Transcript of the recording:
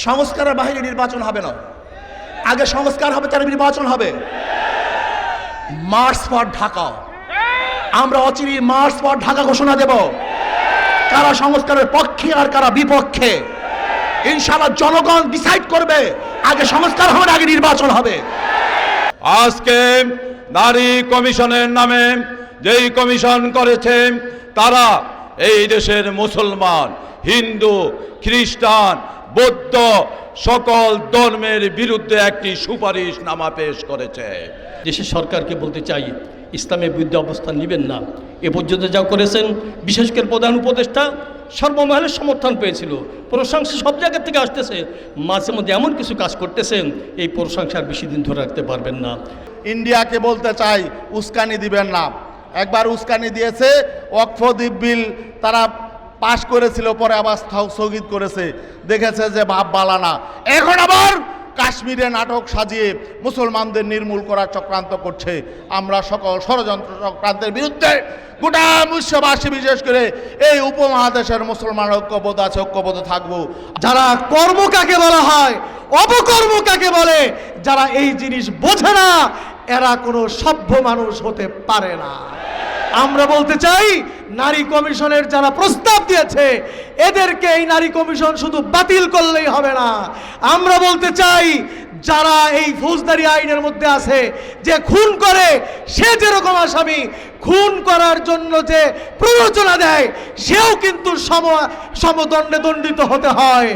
সংস্কারের বাহিরে নির্বাচন হবে না, আগে সংস্কার হবে তার নির্বাচন হবে। মার্চ ফর ঢাকা, আমরা অচিরে মার্চ ফর ঢাকা ঘোষণা দেব। কারা সংস্কারের পক্ষে আর কারা বিপক্ষে ইনশাআল্লাহ জনগণ ডিসাইড করবে। আগে সংস্কার হবে, আগে নির্বাচন হবে। আজকে নারী কমিশনের নামে যেই কমিশন করেছে তারা এই দেশের মুসলমান, হিন্দু, খ্রিস্টান, বৌদ্ধ সকল ধর্মের বিরুদ্ধে একটি সুপারিশ নামা পেশ করেছে। দেশের সরকারকে বলতে চাই, ইসলামের বিরুদ্ধে অবস্থান নেবেন না। এ পর্যন্ত যা করেছেন, বিশেষ করে প্রধান উপদেষ্টা সর্বমহলের সমর্থন পেয়েছিল। প্রশংসা সব জায়গা থেকে আসতেছে, মাঝে মধ্যে এমন কিছু কাজ করতেছেন, এই প্রশংসার বেশি দিন ধরে রাখতে পারবেন না। ইন্ডিয়াকে বলতে চাই, উস্কানি দিবেন না। একবার উস্কানি দিয়েছে, ওয়াকফ বিল তারা পাশ করেছিল, পরে আবার স্থগিত করেছে, দেখেছে যে ভাব বালানা। এখন আবার কাশ্মীরে নাটক সাজিয়ে মুসলমানদের নির্মূল করার চক্রান্ত করছে। আমরা সকল ষড়যন্ত্র চক্রান্তের বিরুদ্ধে গোটা বিশ্ববাসী, বিশেষ করে এই উপমহাদেশের মুসলমান ঐক্যবোধ আছে, ঐক্যবোধ থাকবো। যারা কর্ম কাকে বলা হয়, অপকর্ম কাকে বলে, যারা এই জিনিস বোঝে না, এরা কোনো সভ্য মানুষ হতে পারে না। আমরা বলতে চাই, নারী কমিশনের যারা প্রস্তাব দিয়েছে, এদেরকে এই নারী কমিশন শুধু বাতিল করলেই হবে না। আমরা বলতে চাই, যারা এই ফৌজদারি আইনের মধ্যে আছে, যে খুন করে সে যেরকম আসামি, খুন করার জন্য যে প্ররোচনা দেয় সেও কিন্তু সমদণ্ডে দণ্ডিত হতে হয়।